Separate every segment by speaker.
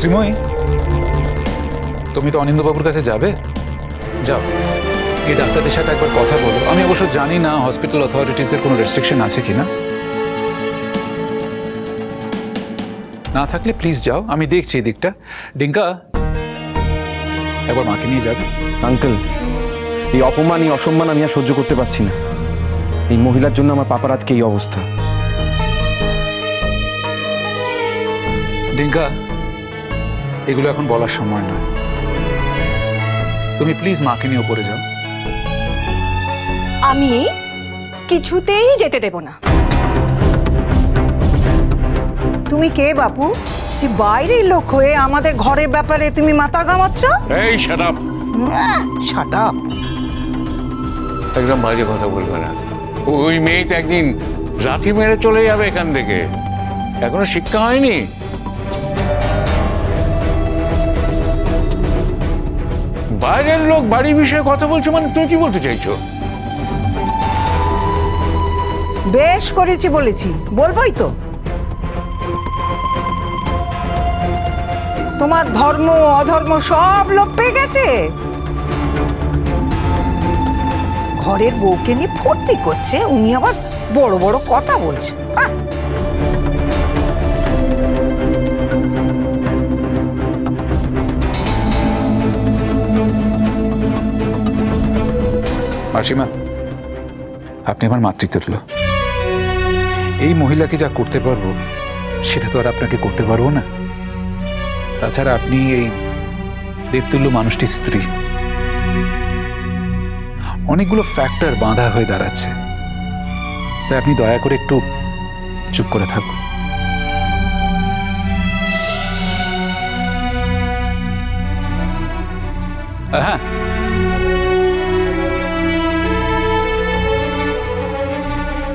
Speaker 1: শ্রীময়ী, তুমি তো অনিন্দ্যবাবুর কাছে যাবে, যাও এই ডাক্তারদের সাথে একবার কথা বলো। আমি অবশ্য জানি না হসপিটাল অথরিটিজের কোনো রেস্ট্রিকশন আছে কিনা, না থাকলে প্লিজ যাও, আমি দেখছি এই দিকটা। ডিঙ্কা, একবার মাকে নিয়ে যাবে।
Speaker 2: আঙ্কেল, এই অপমান এই অসম্মান আমি আর সহ্য করতে পারছি না। এই মহিলার জন্য আমার পাপার আজকে এই অবস্থা।
Speaker 1: ডিঙ্কা, এগুলো এখন বলার সময় নয়, তুমি প্লিজ মাকে নিয়ে উপরে যাও।
Speaker 3: আমি কিছুতেই যেতে দেব না।
Speaker 4: তুমি কে বাপু, যে বাইরের লোক হয়ে আমাদের ঘরের ব্যাপারে তুমি মাথা ঘামাচ্ছ?
Speaker 5: এই শাট আপ।
Speaker 4: Shut up.
Speaker 5: একদম বাজে কথা বলবে না। ওই মেয়ে তো একদিন লাথি মেরে চলে যাবে এখান থেকে, এখনো শিক্ষা হয়নি। বাইরের লোক বাড়ির বিষয়ে কথা বলছো মানে তুমি কি বলতে চাইছো?
Speaker 4: বেশ করেছি বলেছি, বলবোই তো। তোমার ধর্ম অধর্ম সব লোপ পেয়ে গেছে। ঘরের বউকে নিয়ে ফুর্তি করছে, উনি আবার বড় বড় কথা বলছে।
Speaker 1: মাসিমা, আপনি আমার মাতৃতুল্য। এই মহিলাকে যা করতে পারবো সেটা তো আর আপনাকে করতে পারবো না। তাছাড়া আপনি এই দেবতুল্য মানুষটির স্ত্রী। অনেকগুলো ফ্যাক্টর বাঁধা হয়ে দাঁড়াচ্ছে, তাই আপনি দয়া করে একটু চুপ করে থাকুন। হ্যাঁ,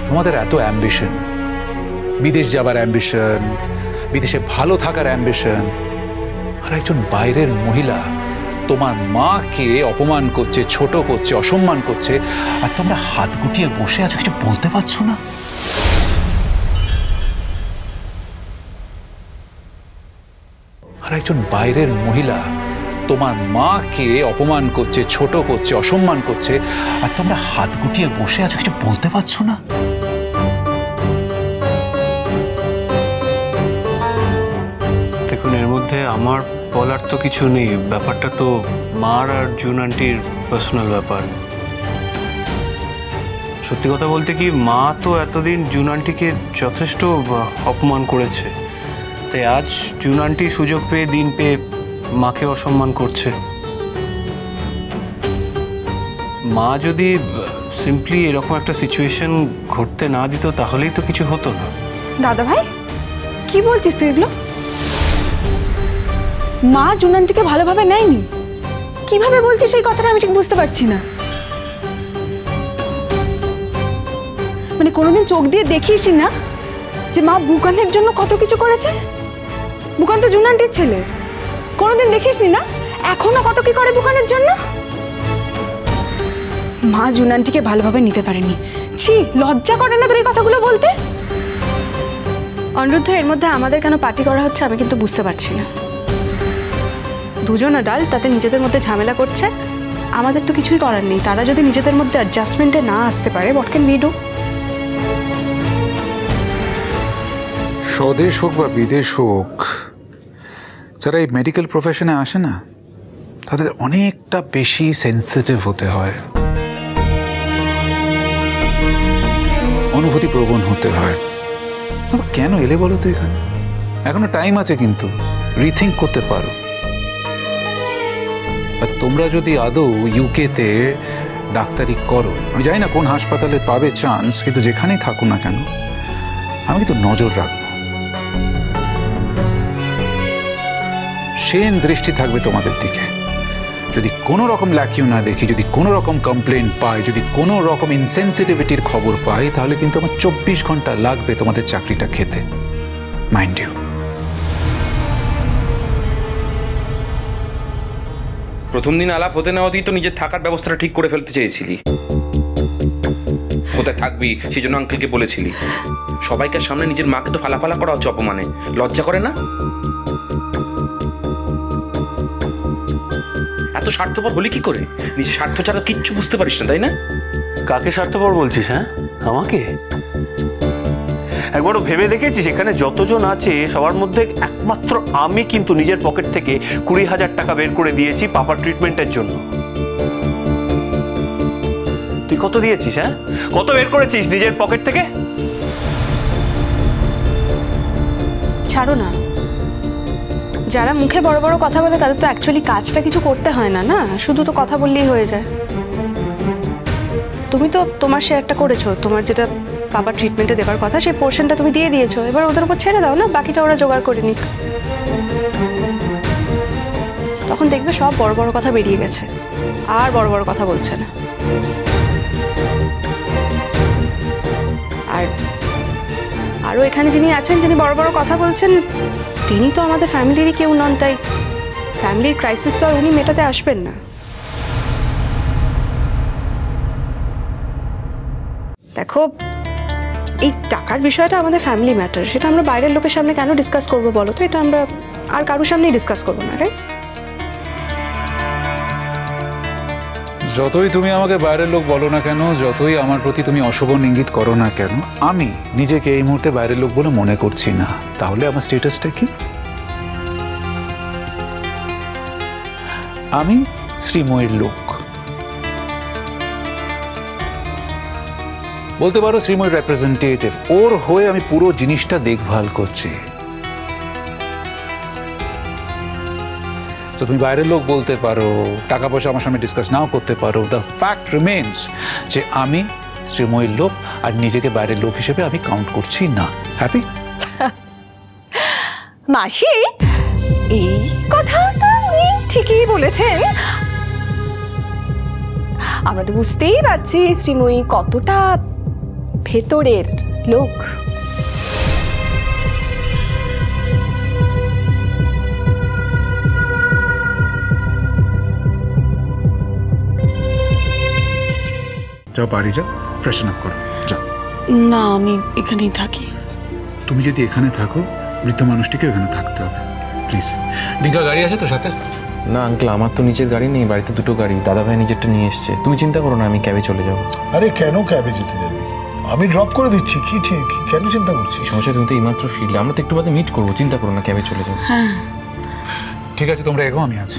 Speaker 1: তোমাদের এত অ্যাম্বিশন, বিদেশ যাবার অ্যাম্বিশন, বিদেশে ভালো থাকার অ্যাম্বিশন, আর একজন বাইরের মহিলা তোমার মাকে অপমান করছে, ছোট করছে, অসম্মান করছে, আর তোমরা হাত গুটিয়ে বসে আছো, কিছু বলতে পারছো না। আর একজন বাইরের মহিলা তোমার মাকে অপমান করছে, ছোট করছে, অসম্মান করছে, আর তোমরা হাত গুটিয়ে বসে আছো, কিছু বলতে পারছো না।
Speaker 6: দেখুন, এর মধ্যে আমার বলার তো কিছু নেই। ব্যাপারটা তো মার আর জুন আন্টির পার্সোনাল ব্যাপার। সত্যি কথা বলতে কি, মা তো এতদিন জুন আন্টিকে যথেষ্ট অপমান করেছে, তাই আজ জুন আন্টি সুযোগ পেয়ে দিন পেয়ে মাকে অসম্মান করছে। মা যদি সিম্পলি এরকম একটা সিচুয়েশন ঘটতে না দিত তাহলেই তো কিছু হতো না।
Speaker 3: দাদা ভাই, কি বলছিস তুই এগুলো? মা জুন আন্টিকে ভালোভাবে নেয়নি? কিভাবে বলছিস এই কথাটা? আমি ঠিক বুঝতে পারছি না। মানে কোনোদিন চোখ দিয়ে দেখিসই না যে মা বুকানের জন্য কত কিছু করেছে? বুকান তো জুন আন্টির ছেলে, কোনোদিন দেখিসনি না এখনো কত কি করে বুকানের জন্য? মা জুন আন্টিকে ভালোভাবে নিতে পারেনি। ছি, লজ্জা করে না তোর এই কথাগুলো বলতে? অনিরুদ্ধ, এর মধ্যে আমাদের কেন পার্টি করা হচ্ছে আমি কিন্তু বুঝতে পারছি না। দুজন অ্যাডাল্ট, তাতে নিজেদের মধ্যে ঝামেলা করছে, আমাদের তো কিছুই করার নেই। তারা যদি নিজেদের মধ্যে অ্যাডজাস্টমেন্টে না আসতে পারে, হোয়াট ক্যান উই ডু?
Speaker 1: স্বদেশ হোক বা বিদেশ হোক, যারা এই মেডিকেল প্রফেশনে আসে না, তাদের অনেকটা বেশি সেন্সিটিভ হতে হয়, অনুভূতি প্রবণ হতে হয়। তোমরা কেন এলে বলো তো এখানে? এখনো টাইম আছে, কিন্তু রিথিঙ্ক করতে পারো। আর তোমরা যদি আদৌ ইউকেতে ডাক্তারি করো, আমি জানি না কোন হাসপাতালে পাবে চান্স, কিন্তু যেখানেই থাকো না কেন আমি কিন্তু নজর রাখবো। সেন দৃষ্টি থাকবে তোমাদের দিকে। যদি কোনো রকম ল্যাকিউ না দেখি, যদি কোনো রকম কমপ্লেন পাই, যদি কোনো রকম ইনসেনসিটিভিটির খবর পাই, তাহলে কিন্তু আমার 24 ঘন্টা লাগবে তোমাদের চাকরিটা খেতে। Mind you.
Speaker 7: প্রথম দিন আলাপ হতে না হতেই তো নিজের থাকার ব্যবস্থাটা ঠিক করে ফেলতে চেয়েছিলি। কোথায় থাকবি সেই জন্য আঙ্কেলকে বলেছিলি। সবাইকার সামনে নিজের মাকে তো ফালাফালা করা হচ্ছে অপমানে, লজ্জা করে না? এত স্বার্থপর হলি কি করে? নিজের স্বার্থ ছাড়া কিচ্ছু বুঝতে পারিস না, তাই না?
Speaker 6: কাকে স্বার্থপর বলছিস? হ্যাঁ, আমাকে? একবারও ভেবে দেখেছিস এখানে যতজন আছে সবার মধ্যে একমাত্র আমি কিন্তু নিজের পকেট থেকে 20,000 টাকা বের করে দিয়েছি পাপার ট্রিটমেন্টের জন্য। তুই কত দিয়েছিস? হ্যাঁ, কত বের করেছিস নিজের পকেট থেকে?
Speaker 3: ছাড়ো না, যারা মুখে বড় বড় কথা বলে তাদের তো অ্যাকচুয়ালি কাজটা কিছু করতে হয় না, না শুধু তো কথা বললেই হয়ে যায়। তুমি তো তোমার শেয়ারটা করেছো, তোমার যেটা বাবার ট্রিটমেন্টে দেবার কথা সেই পোর্শনটা তুমি দিয়ে দিয়েছো, এবার ওদের উপর ছেড়ে দাও না, বাকিটা ওরা জোগাড় করে নিক। তখন দেখবে সব বড় বড় কথা বেরিয়ে গেছে, আর বড় বড় কথা বলছে না। আর আরও এখানে যিনি আছেন, যিনি বড় বড় কথা বলছেন, তিনি তো আমাদের ফ্যামিলিরই কেউ নন, তাই ফ্যামিলির ক্রাইসিস তো আর উনি মেটাতে আসবেন না। দেখো, এই টাকার বিষয়টা আমাদের ফ্যামিলি ম্যাটার, সেটা আমরা বাইরের লোকের সামনে কেন ডিসকাস করবো বলো তো? এটা আমরা আর কারোর সামনেই ডিসকাস করবো না, রাইট?
Speaker 1: যতই তুমি আমাকে বাইরের লোক বলো না কেন, যতই আমার প্রতি তুমি অশোভন ইঙ্গিত করো না কেন, আমি নিজেকে এই মুহূর্তে বাইরের লোক বলে মনে করছি না। তাহলে আমার স্ট্যাটাসটা কি? আমি শ্রীময়ীর লোক, বলতে পারো শ্রীময়ীর রিপ্রেজেন্টেটিভ। ওর হয়ে আমি পুরো জিনিসটা দেখভাল করছি। তো তুমি বাইরের লোক বলতে পারো, টাকা পয়সা আমার সামনে ডিসকাস নাও করতে পারো, দ্য ফ্যাক্ট রিমেইনস যে আমি শ্রীময়ীর লোক, আর নিজেকে বাইরের লোক হিসেবে আমি কাউন্ট করছি না। হ্যাপি?
Speaker 8: মাসি, এই কথাটা উনি ঠিকই বলেছেন। আমরা তো বুঝতেই পারছি শ্রীময়ী কতটা ভেতরের লোক।
Speaker 1: যাও বাড়ি যাও, ফ্রেশন আপ করো, যাও।
Speaker 8: না, আমি এখানেই থাকি।
Speaker 1: তুমি যদি এখানে থাকো, বৃদ্ধ মানুষটিকে এখানে থাকতে হবে, প্লিজ। ডিঙ্কা গাড়ি আছে তো সাথে?
Speaker 2: না আঙ্কেল, আমার তো নিজের গাড়ি নেই, বাড়িতে দুটো গাড়ি, দাদা ভাই নিজেরটা নিয়ে এসছে। তুমি চিন্তা করো না, আমি ক্যাবে চলে যাবো।
Speaker 9: আরে কেন ক্যাবে যেতে যাবি? আমি ড্রপ করে দিচ্ছি। কি ঠিক, কেন চিন্তা করছিস?
Speaker 2: সমস্যা, তুমি তো এইমাত্র ফিরলে, আমরা তো একটু বাদে মিট করবো, চিন্তা করো না, ক্যাবে চলে যাবো।
Speaker 1: ঠিক আছে, তোমরা এগো, আমি আছি।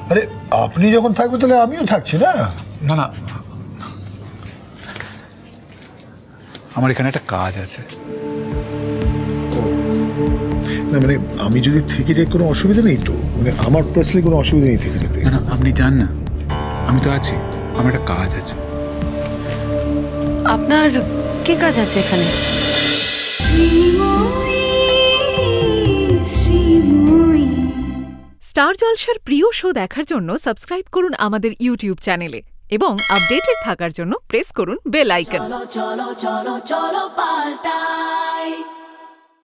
Speaker 9: আরে আপনি যখন থাকবে তাহলে আমিও থাকছি না।
Speaker 1: না না, আমার এখানে একটা কাজ আছে।
Speaker 9: না মানে আমি যদি থেকে যাই কোনো অসুবিধা নেই তো? মানে আমার পার্সোনালি কোনো অসুবিধা নেই থেকে যেতে।
Speaker 1: না না, আপনি যান না, আমি তো আছি, আমার একটা কাজ আছে।
Speaker 4: আপনার কি কাজ আছে এখানে?
Speaker 10: স্টার জলসার প্রিয় শো দেখার জন্য সাবস্ক্রাইব করুন আমাদের ইউটিউব চ্যানেলে এবং আপডেটেড থাকার জন্য প্রেস করুন বেল আইকন।
Speaker 11: চলো চলো চলো চলো পাল্টাই।